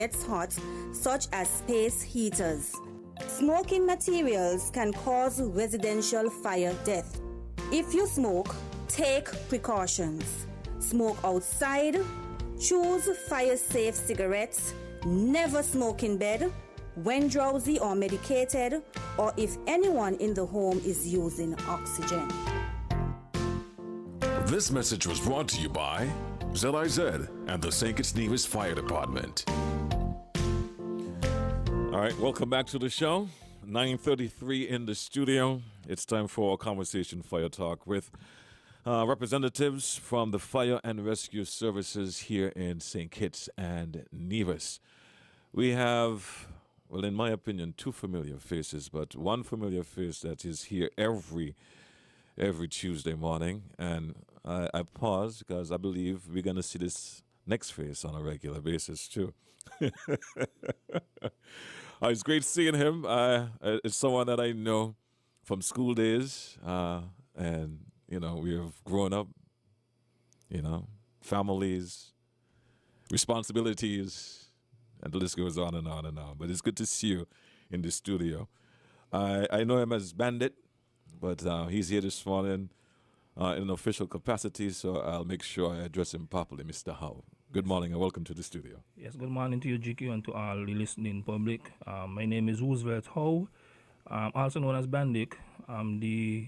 gets hot, such as space heaters. Smoking materials can cause residential fire death. If you smoke, take precautions. Smoke outside, choose fire-safe cigarettes, never smoke in bed, when drowsy or medicated, or if anyone in the home is using oxygen. This message was brought to you by ZIZ and the St. Kitts Nevis Fire Department. All right, welcome back to the show. 9:33 in the studio. It's time for a conversation fire talk with representatives from the Fire and Rescue Services here in St. Kitts and Nevis. We have, well, in my opinion, two familiar faces, but one familiar face that is here every Tuesday morning. And I pause because I believe we're going to see this next face on a regular basis too. It's great seeing him. It's someone that I know from school days, and we have grown up. Families, responsibilities, and the list goes on and on and on. But it's good to see you in the studio. I know him as Bandit, but he's here this morning in an official capacity, so I'll make sure I address him properly, Mr. Howe. Good morning and welcome to the studio. Yes, good morning to you, GQ, and to all the listening public. My name is Roosevelt Howe, also known as Bandit. I'm the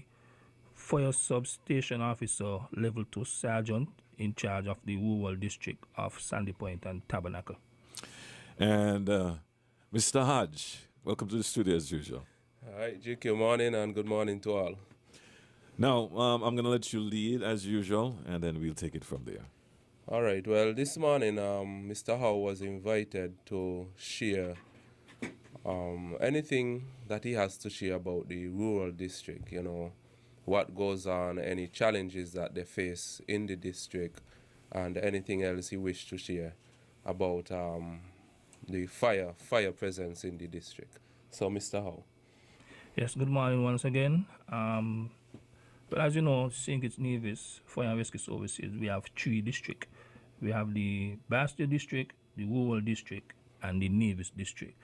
Fire Substation Officer, Level 2 Sergeant, in charge of the rural district of Sandy Point and Tabernacle. And Mr. Hodge, welcome to the studio as usual. All right, GQ, morning and good morning to all. Now, I'm going to let you lead as usual, and then we'll take it from there. All right, well, this morning, Mr. Howe was invited to share anything that he has to share about the rural district, what goes on, any challenges that they face in the district, and anything else he wished to share about the fire presence in the district. So, Mr. Howe. Yes, good morning once again. But as you know, St. Kitts Nevis Fire and Rescue Services, we have three districts. We have the Bastia district, the rural district, and the Nevis district.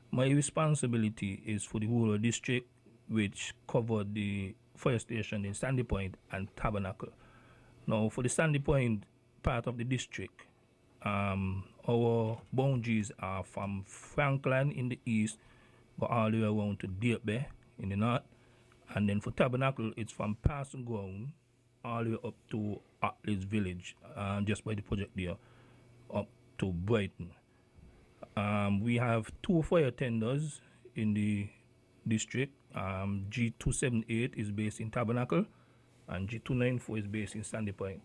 My responsibility is for the rural district, which covered the fire station in Sandy Point and Tabernacle. Now, for the Sandy Point part of the district, our boundaries are from Franklin in the east, go all the way around to Deep Bay in the north. And then for Tabernacle, it's from Parson Ground all the way up to Atlas Village, just by the project there, up to Brighton. We have two fire tenders in the district. G278 is based in Tabernacle, and G294 is based in Sandy Point.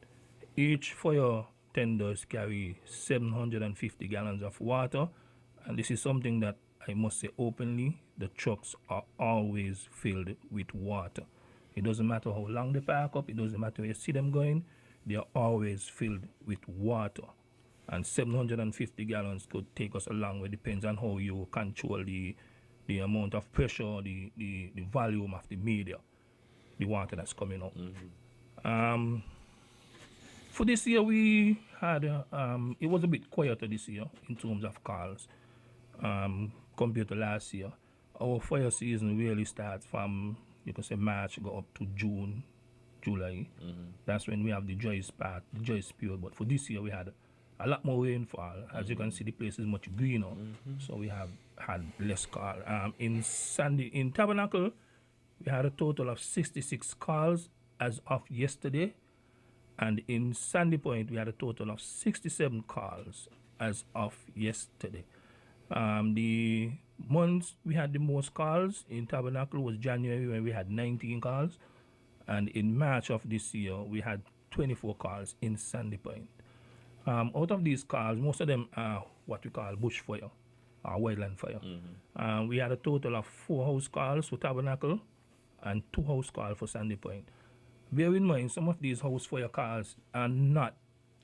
Each fire tenders carry 750 gallons of water, and this is something that I must say openly, the trucks are always filled with water. It doesn't matter how long they park up, it doesn't matter where you see them going, they are always filled with water. And 750 gallons could take us a long way, depends on how you control the amount of pressure, the volume of the media, the water that's coming out. Mm-hmm. For this year, we had, it was a bit quieter this year in terms of calls. Compared to last year, our fire season really starts from, you can say, March, go up to June, July. Mm-hmm. That's when we have the driest period. But for this year, we had a lot more rainfall. As you can see, the place is much greener. Mm-hmm. So we have had less call. In Tabernacle, we had a total of 66 calls as of yesterday. And in Sandy Point, we had a total of 67 calls as of yesterday. The months we had the most calls in Tabernacle was January, when we had 19 calls, and in March of this year we had 24 calls in Sandy Point. Out of these calls, most of them are what we call bush fire or wildland fire. Mm-hmm. We had a total of 4 house calls for Tabernacle and 2 house calls for Sandy Point. Bear in mind, some of these house fire calls are not,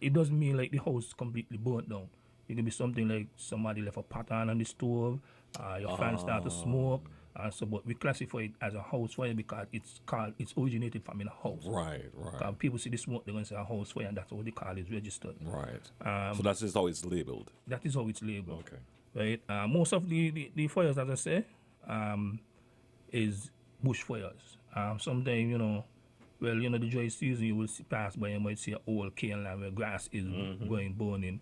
it doesn't mean like the house completely burnt down. It can be something like somebody left a pot on the stove, your fan start to smoke, So, but we classify it as a house fire because it's originated from in a house. Right. People see the smoke, they're going to say a house fire, and that's what they call it registered. Right. So that's just how it's labeled. That is how it's labeled. Okay. Right. Most of the fires, as I say, is bush fires. Sometimes, the dry season, you will pass by and might see an old cane land where grass is going burning.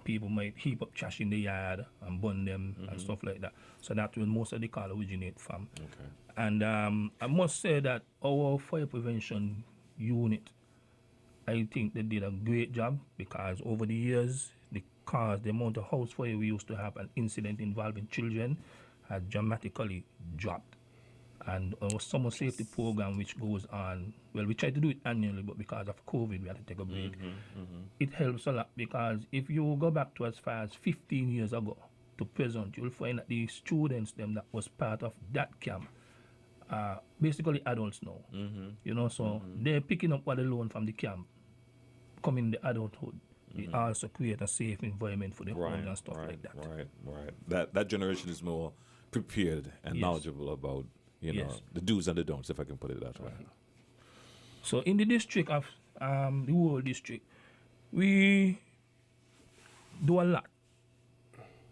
People might heap up trash in the yard and burn them and stuff like that. So that's where most of the call originate from. Okay. And I must say that our fire prevention unit, I think they did a great job because over the years, the amount of house fire we used to have an incident involving children had dramatically dropped. And our summer safety program, which goes on, well, we try to do it annually, but because of COVID, we had to take a break. It helps a lot because if you go back to as far as 15 years ago to present, you'll find that the students them that was part of that camp are basically adults now. So they're picking up what they learned from the camp, coming in the adulthood. They also create a safe environment for the homes and stuff like that. Right. That generation is more prepared and knowledgeable about the do's and the don'ts, if I can put it that way. So in the district of the whole district, we do a lot,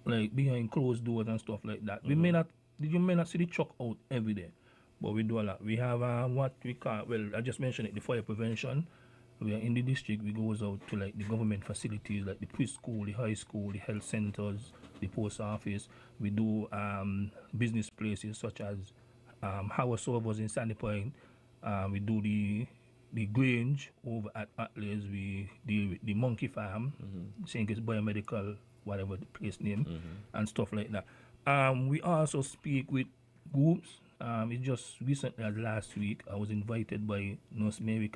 like behind closed doors and stuff like that. You may not see the truck out every day, but we do a lot. We have what we call, well, I just mentioned it, the fire prevention. We are in the district. We goes out to like the government facilities, like the preschool, the high school, the health centers, the post office. We do business places such as Howard Servers in Sandy Point. We do the Grange over at Atlas. We deal with the Monkey Farm, St. Kitts Biomedical, whatever the place name, and stuff like that. We also speak with groups. It just recently, as last week, I was invited by Nurse Mary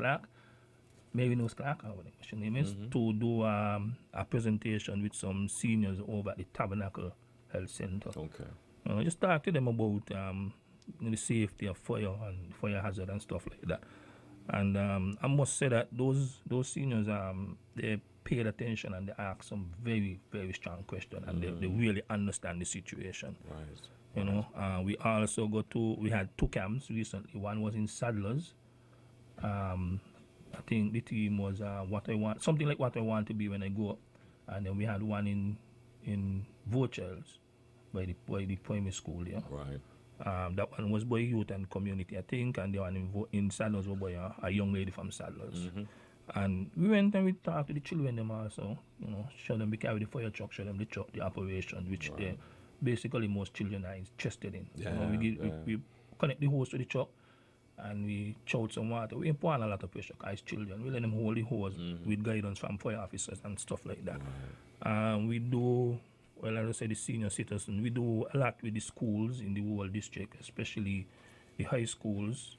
Nurse Clark, whatever her name is, to do a presentation with some seniors over at the Tabernacle Health Center. Okay. Just talk to them about the safety of fire and fire hazard and stuff like that. And I must say that those seniors, they paid attention and they asked some very, very strong questions and they really understand the situation. Right. We also we had 2 camps recently. One was in Saddlers. I think the team was something like what I want to be when I grow up. And then we had one in Vochells by the primary school there. Right. That one was by youth and community, I think, and the one in Saddlers was by a young lady from Saddlers. And we went and we talked to the children them also, show them we carry the fire truck, show them the truck, the operation, which they basically most children are interested in. We connect the hose to the truck and we choke some water. We pour on a lot of pressure as children. We let them hold the hose with guidance from fire officers and stuff like that. We do, well, as I say, the senior citizens, we do a lot with the schools in the whole district, especially the high schools,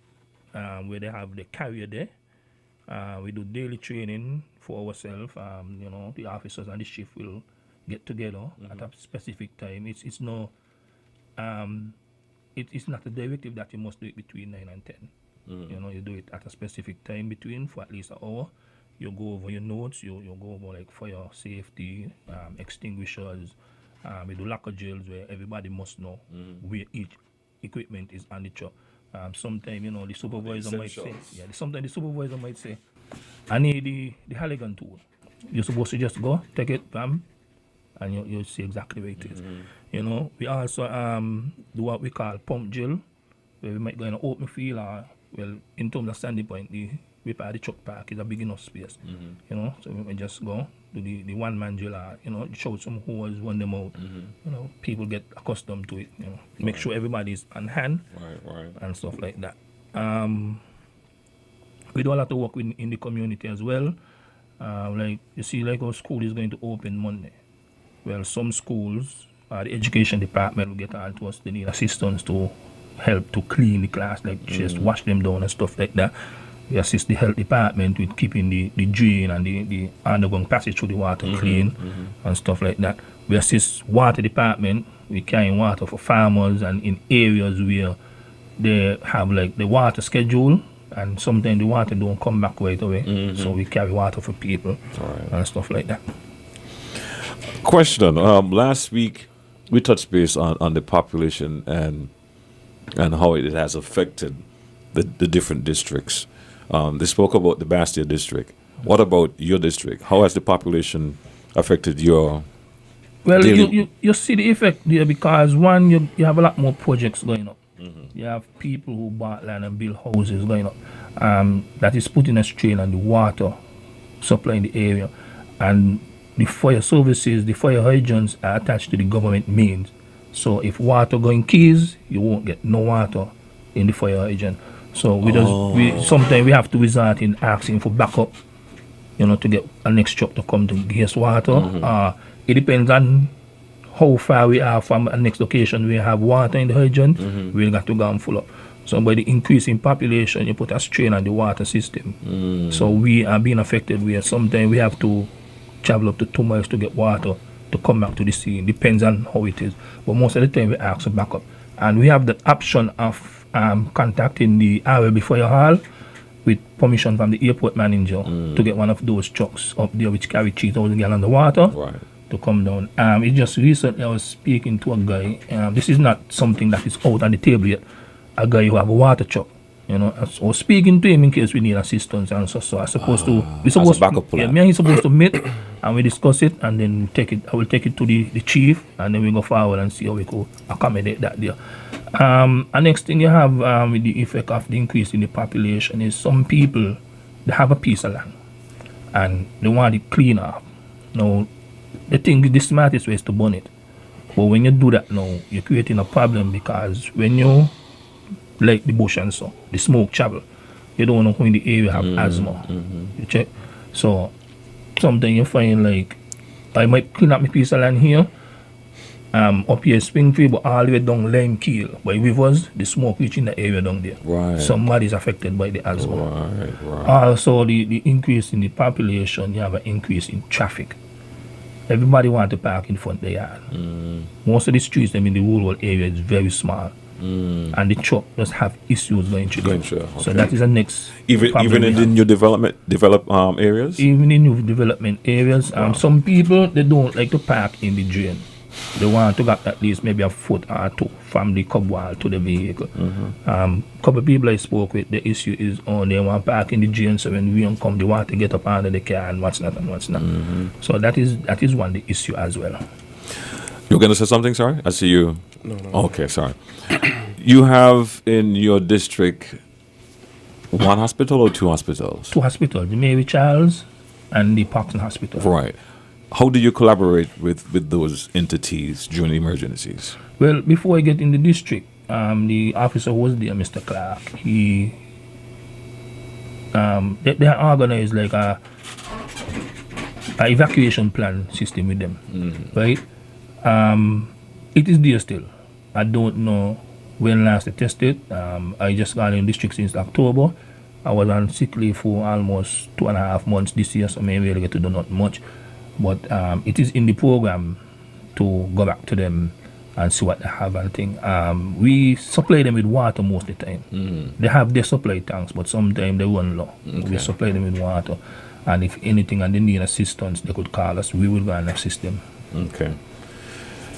where they have the carrier there. We do daily training for ourselves. The officers and the shift will get together at a specific time. It's not a directive that you must do it between 9 and 10. You do it at a specific time between for at least an hour. You go over your notes, you go over like fire safety, extinguishers. We do locker drills where everybody must know where each equipment is on the truck. Sometimes, the supervisor might say, sometimes the supervisor might say, I need the Halligan tool. You're supposed to just go, take it, bam, and you'll see exactly where it is. We also do what we call pump drill, where we might go in an open field or, well, in terms of Sandy Point, we part the truck park is a big enough space. So we might just go do the one-man drill or, show some hose, run them out. People get accustomed to it, make sure everybody's on hand and stuff like that. We do a lot of work in the community as well. Like, you see, like our school is going to open Monday. Well, some schools, the education department will get on to us. They need assistance to help to clean the class, like just wash them down and stuff like that. We assist the health department with keeping the drain and the underground passage through the water clean and stuff like that. We assist water department with carrying water for farmers and in areas where they have like the water schedule and sometimes the water don't come back right away. So we carry water for people and stuff like that. Question. Last week we touched base on the population and and how it has affected the different districts. They spoke about the Bastia district. What about your district? How has the population affected your Well, daily- you see the effect there because one, you have a lot more projects going up. You have people who bought land and build houses going up. That is putting a strain on the water supply in the area. And the fire services, the fire hydrants are attached to the government mains. So if water going keys, you won't get no water in the fire hydrant. So sometimes we have to resort in asking for backup, to get a next truck to come to gas water. It depends on how far we are from a next location. We have water in the hydrant, we'll got to go and full up. So by the increase in population, you put a strain on the water system. So we are being affected where sometimes we have to travel up to 2 miles to get water to come back to the scene. Depends on how it is. But most of the time we ask for backup. And we have the option of contacting the RLB Fire Hall with permission from the airport manager to get one of those trucks up there which carry 3,000 gallons of water. Right. To come down. It just recently I was speaking to a guy. This is not something that is out on the table yet. A guy who have a water truck. I was speaking to him in case we need assistance and so I supposed to. We supposed as a backup plan. Yeah, me and he supposed to meet and we discuss it and then take it. I will take it to the chief and then we go forward and see how we could accommodate that there. And next thing you have with the effect of the increase in the population is some people they have a piece of land and they want it clean up. Now the thing, the smartest way is to burn it. But when you do that now, you're creating a problem because when you light the bush and so, the smoke travel. You don't know who in the area have asthma. You check. So sometimes you find like I might clean up my piece of land here, up here Springfield, but all the way down Lime Keel. By rivers, the smoke reaching the area down there. Right. Somebody's affected by the asthma. Right. Also the increase in the population, you have an increase in traffic. Everybody want to park in front of their yard. Most of the streets them in the rural area is very small. And the truck does have issues going through. Okay. So that is the next Even problem in we the have. new developed areas? Even in new development areas, some people they don't like to park in the drain. They want to get at least maybe a foot or two from the curb wall to the vehicle. Couple of people I spoke with, the issue is they want to park in the drain, so when we come, they want to get up under the car and what's not. So that is one the issue as well. You're going to say something, sorry? I see you. No. Okay, sorry. You have in your district one hospital or 2 hospitals? 2 hospitals, the Mary Charles and the Parkson Hospital. Right. How do you collaborate with those entities during emergencies? Well, before I get in the district, the officer was there, Mr. Clark. He they organized like a evacuation plan system with them, right? It is there still. I don't know when last they tested. I just got in district since October. I was on sick leave for almost 2.5 months this year, so maybe really get to do not much. But it is in the program to go back to them and see what they have and thing. We supply them with water most of the time. They have their supply tanks, but sometimes they run low. We supply them with water. And if anything and they need assistance, they could call us. We will go and assist them. Okay.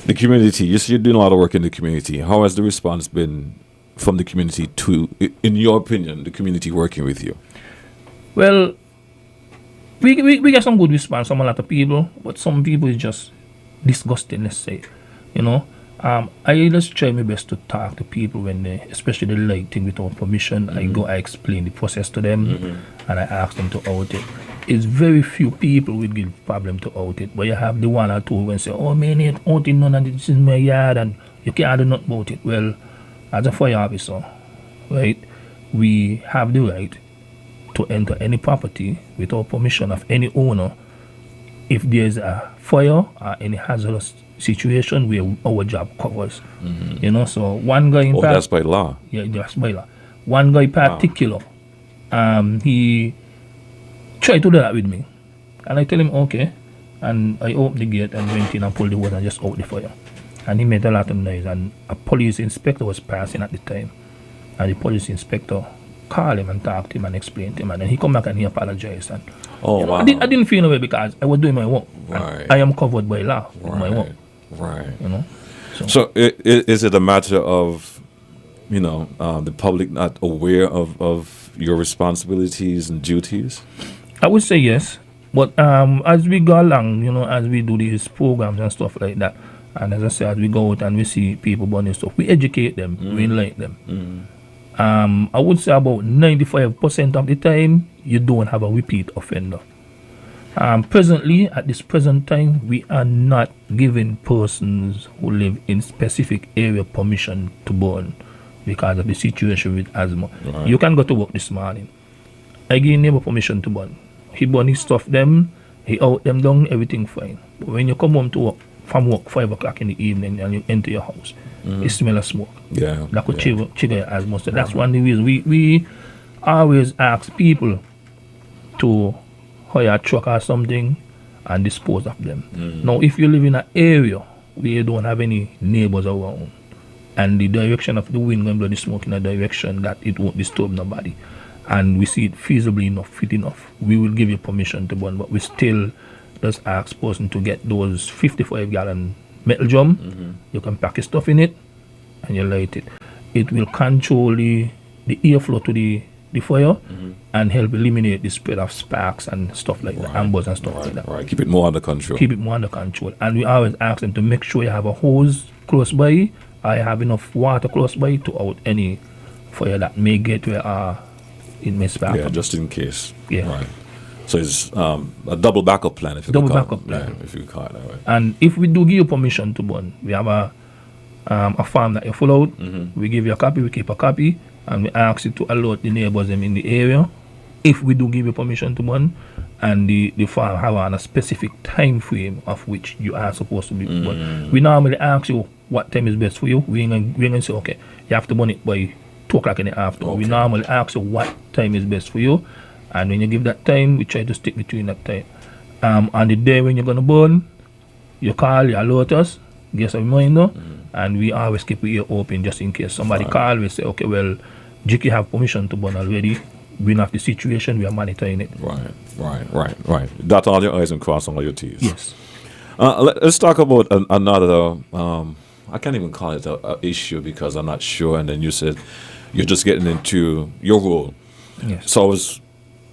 The community, you see you're doing a lot of work in the community. How has the response been from the community to, in your opinion, the community working with you? Well, we get some good response from a lot of people, but some people is just disgusting, let's say. I just try my best to talk to people when they, especially the light thing without permission. I explain the process to them and I ask them to out it. It's very few people will give problem to out it, but you have the 1 or 2 when say, oh man, it out it, none of this is my yard and you can't do nothing about it. Well, as a fire officer, right, we have the right to enter any property without permission of any owner if there's a fire or any hazardous situation where our job covers. So one guy in that's by law. Yeah, that's by law. One guy particular, he tried to do that with me. And I tell him, okay. And I opened the gate and went in and pulled the hose and just out the fire. And he made a lot of noise. And a police inspector was passing at the time. And the police inspector called him and talked to him and explained to him. And then he come back and he apologized. And Wow. I didn't feel no way because I was doing my work. Right. I am covered by law with my work. Right. You know. So is it a matter of the public not aware of your responsibilities and duties? I would say yes, but as we go along, as we do these programs and stuff like that, and as I said, as we go out and we see people burning stuff, we educate them, we enlighten them. I would say about 95% of the time, you don't have a repeat offender. Presently, at this present time, we are not giving persons who live in specific area permission to burn because of the situation with asthma. Right. You can go to work this morning. I give neighbor permission to burn. He burn his stuff them, he out them down, everything fine. But when you come home to work, from work 5 o'clock in the evening and you enter your house, it smell of smoke. Yeah. That could trigger your asthma. So that's one of the reasons we always ask people to hire a truck or something and dispose of them. Now, if you live in an area where you don't have any neighbors around and the direction of the wind going to blow the smoke in a direction that it won't disturb nobody, and we see it feasibly enough, fit enough, we will give you permission to burn, but we still just ask person to get those 55-gallon metal drum. You can pack your stuff in it and you light it. It will control the airflow to the fire and help eliminate the spread of sparks and stuff like that, ambers and stuff like that. Right, keep it more under control. Keep it more under control. And we always ask them to make sure you have a hose close by, or you have enough water close by to out any fire that may get where it may spark. Yeah, just in case. Yeah. Right. So it's a double backup plan, if you Double could call backup it. plan. Yeah, if you call it that way. And if we do give you permission to burn, we have a form that you fill out. We give you a copy, we keep a copy, and we ask you to alert the neighbors them in the area. If we do give you permission to burn, and the farm have on a specific time frame of which you are supposed to be burn. We normally ask you what time is best for you. We ain't gonna say, okay, you have to burn it by 2 o'clock in the afternoon. We normally ask you what time is best for you, and when you give that time, we try to stick between that time. On the day when you're gonna burn, you call, you alert us, give us a reminder, and we always keep your ear open just in case somebody call. We say, okay, well, Jiki have permission to burn already. We know the situation, we are monitoring it. Right. Dot all your I's and cross all your T's. Yes. Let's talk about another, I can't even call it a issue because I'm not sure. And then you said you're just getting into your role. Yes. So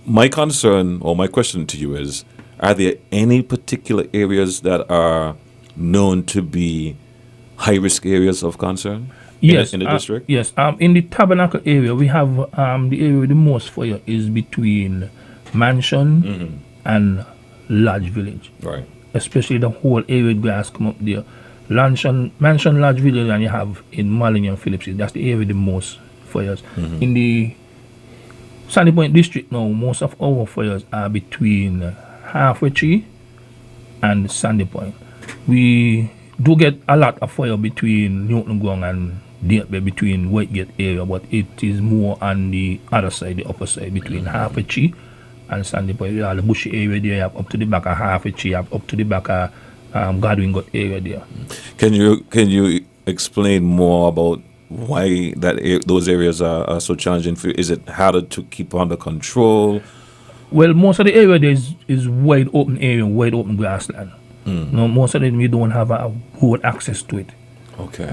my concern or my question to you is, are there any particular areas that are known to be high-risk areas of concern in the district? Yes. In the Tabernacle area, we have the area with the most fire is between Mansion and Lodge Village. Right. Especially the whole area with grass come up there. Mansion Lodge Village, and you have in Malin and Phillips. That's the area with the most fires. In the Sandy Point district now, most of our fires are between Halfway Tree and Sandy Point. We do get a lot of fire between Newton Gong and between Whitegate area, but it is more on the other side, the upper side, between Halfway Tree and Sandy Point. You have the bushy area there, you have up to the back of Halfway Tree, you have up to the back of Godwin Gut area there. Can you explain more about why those areas are so challenging for you? Is it harder to keep under control? Well, most of the area there is wide open area, wide open grassland. Most of them you don't have a good access to it. Okay.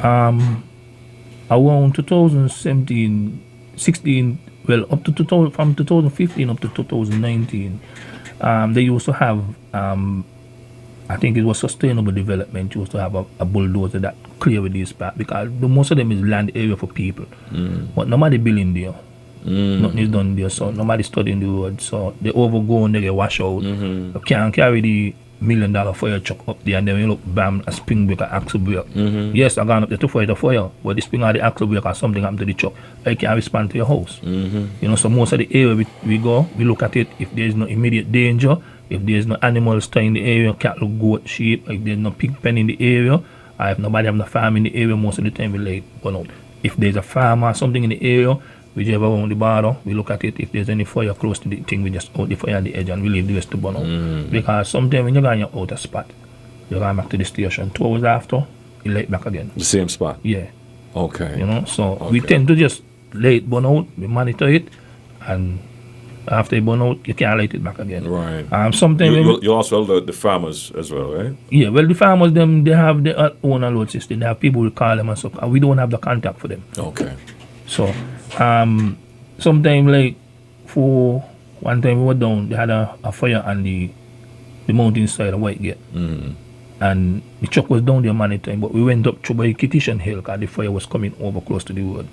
Around 2017, 16, well, up to 2000, from 2015 up to 2019, they used to have, I think it was sustainable development, used to have a bulldozer that clear with this part because most of them is land area for people. But nobody building there. Nothing is done there, so nobody studying the road. So they overgrown, they get washed out. You can't carry the $1 million fire truck up there and then you look, bam, a spring breaker, axle brake. Yes, I gone up there to fight the fire, but the spring or the axle brake or something happened to the truck, I can't respond to your house. So most of the area we go, we look at it, if there is no immediate danger, if there is no animals staying in the area, cattle, goat, sheep, if there is no pig pen in the area, or if nobody have no farm in the area, most of the time we let it burn out. If there's a farm or something in the area, we drive around the border, we look at it, if there's any fire close to the thing, we just out the fire at the edge and we leave the rest to burn out. Because sometimes when you're going out a spot, you're going back to the station 2 hours after, you light back again. The same spot? Yeah. Okay. So we tend to just let it burn out, we monitor it, and after it burn out, you can't light it back again. Right. Sometimes you also alert the farmers as well, right? Yeah, well, the farmers, they have their own alert system. They have people who call them and stuff, and we don't have the contact for them. Okay. So, sometime like for one time we were down, they had a fire on the mountainside of Whitegate. And the truck was down there many times, but we went up through by Kitishan Hill because the fire was coming over close to the road.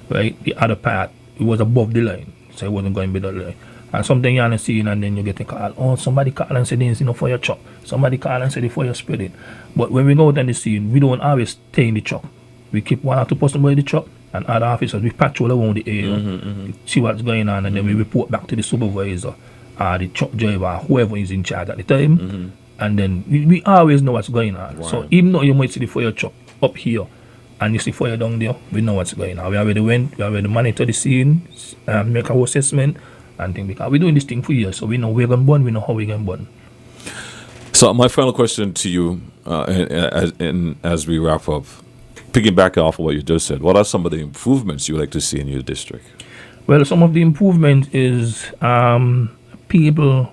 Right? The other part, it was above the line, so it wasn't going below the line. And something you're not seeing, and then you get a call. Oh, somebody call and say there's no fire truck. Somebody call and say the fire spreading. But when we go out on the scene, we don't always stay in the truck. We keep 1 or 2 persons by the truck, and other officers, we patrol around the area, see what's going on, and then we report back to the supervisor, the truck driver, whoever is in charge at the time. And then we always know what's going on. So even though you might see the fire truck up here and you see fire down there, we know what's going on. We already went, we already monitor the scene, make our assessment, and things, because we're doing this thing for years, so we know we're going to burn, we know how we're going to burn. So my final question to you, as we wrap up, piggyback off of what you just said, what are some of the improvements you would like to see in your district? Well, some of the improvement is people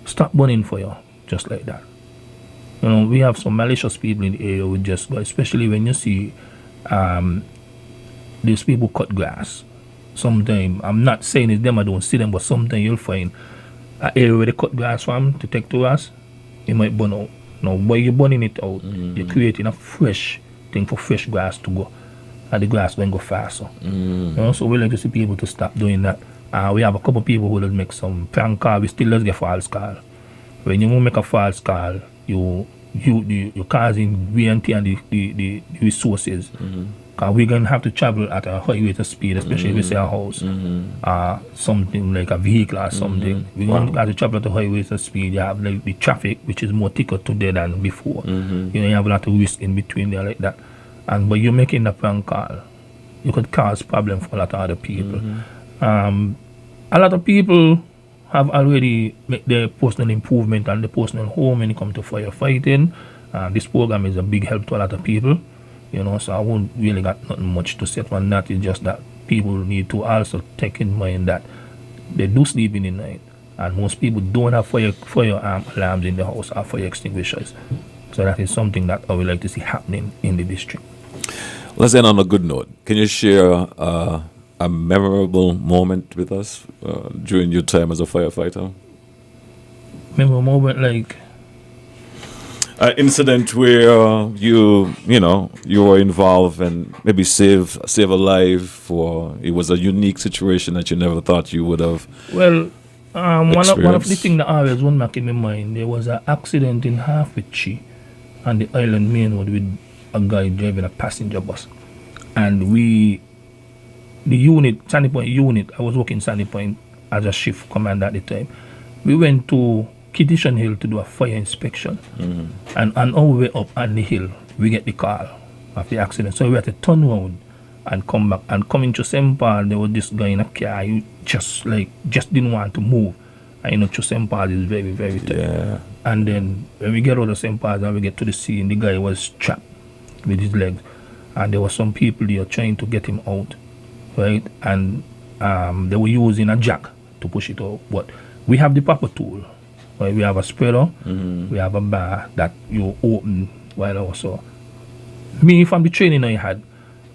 stop burning fire just like that. You know, we have some malicious people in the area who just go, especially when you see these people cut grass. Sometimes, I'm not saying it's them, I don't see them, but sometimes you'll find an area where they cut grass from to take to us, it might burn out. Now, while you're burning it out, you're creating a fresh thing for fresh grass to go, and the grass will go faster. You know, so we like to see people to stop doing that. We have a couple of people who will make some prank call. We still get false call. When you make a false call, you're causing wear and tear on the resources. Because we're going to have to travel at a high rate of speed, especially if we say a house, something like a vehicle or something. We're going to have to travel at a high rate of speed. You have like the traffic, which is more thicker today than before. You know, you have a lot of risk in between there like that. And but you're making the prank call, you could cause problems for a lot of other people. A lot of people have already made their personal improvement and the personal home when it comes to firefighting. This program is a big help to a lot of people, you know, so I won't really got nothing much to say on that. It's just that people need to also take in mind that they do sleep in the night, and most people don't have fire alarms in the house or fire extinguishers. So that is something that I would like to see happening in the district. Let's end on a good note. Can you share a memorable moment with us during your time as a firefighter? Memorable moment like? An incident where you were involved and maybe save a life, or it was a unique situation that you never thought you would have. Well, one of the things that always went back in my mind, there was an accident in Halfway on the Island Main Road with a guy driving a passenger bus, and Sandy Point unit, I was working Sandy Point as a shift commander at the time. We went to Kitishan Hill to do a fire inspection. And on our way up on the hill, we get the call of the accident. So we had to turn around and come back. And coming to St. Paul, there was this guy in a car who just didn't want to move. And you know, to St. Paul is very, very tight. Yeah. And then when we get out of St. Paul and we get to the scene, the guy was trapped with his legs. And there were some people there trying to get him out. Right, and they were using a jack to push it out. But we have the proper tool. Right? We have a spreader, we have a bar that you open while also. Me, from the training I had,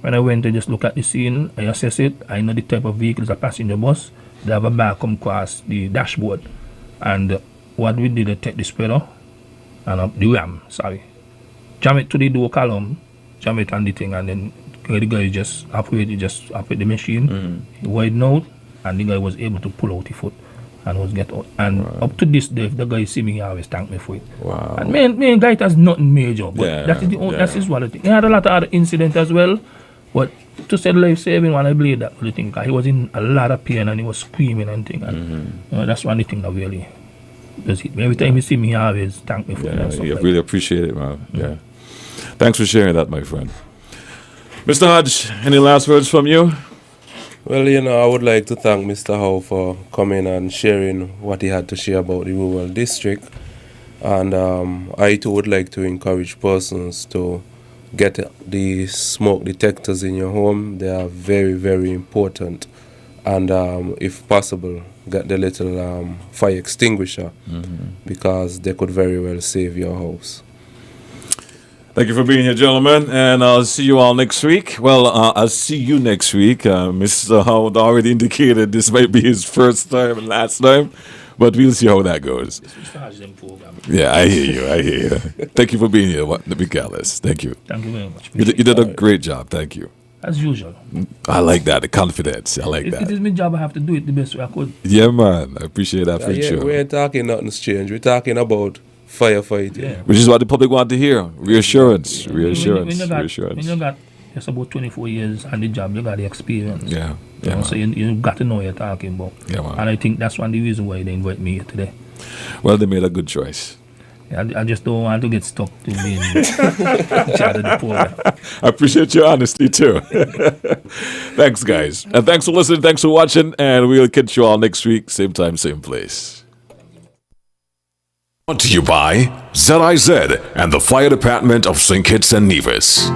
when I went to just look at the scene, I assess it, I know the type of vehicle is a passenger bus. They have a bar come across the dashboard. And what we did, I take the spreader, and the ram, jam it to the door column, jam it on the thing, and then the guy just operate the machine, widen out, and the guy was able to pull out the foot and was get out. And up to this day, if the guy see me, he always thank me for it. Wow. And me guy has nothing major, but that is one of the things. He had a lot of other incidents as well, but to say life saving one, I believe that was the thing, because he was in a lot of pain and he was screaming and things. And that's one of the things that really does it. Every time he see me, he always thank me for it. Yeah, really appreciate it, man. Yeah. Thanks for sharing that, my friend. Mr. Hodge, any last words from you? Well, you know, I would like to thank Mr. Howe for coming and sharing what he had to share about the rural district. And I too would like to encourage persons to get the smoke detectors in your home. They are very, very important. And if possible, get the little fire extinguisher, because they could very well save your house. Thank you for being here, gentlemen, and I'll see you all next week. Well, I'll see you next week. Mr. Howard already indicated this might be his first time and last time, but we'll see how that goes. Yeah, I hear you. I hear you. Thank you for being here, Michaelis. Thank you. Thank you very much. You did a great job. Thank you. As usual. I like that, the confidence. I like that. It is my job. I have to do it the best way I could. Yeah, man. I appreciate that for sure. We ain't talking nothing strange. We're talking about firefighting. Yeah. Which is what the public want to hear. Reassurance. Reassurance. When you got just about 24 years on the job, you got the experience. Yeah. You know, so you got to know what you're talking about. Yeah, man. And I think that's one of the reasons why they invite me here today. Well, they made a good choice. I just don't want to get stuck to being in charge of the program. I appreciate your honesty too. Thanks, guys. And thanks for listening. Thanks for watching. And we'll catch you all next week. Same time, same place. Brought to you by ZIZ and the Fire Department of St. Kitts and Nevis.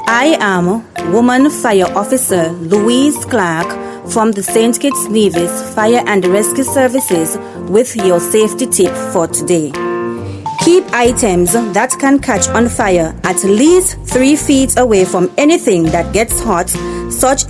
I am Woman Fire Officer Louise Clark from the St. Kitts Nevis Fire and Rescue Services with your safety tip for today. Keep items that can catch on fire at least 3 feet away from anything that gets hot, such as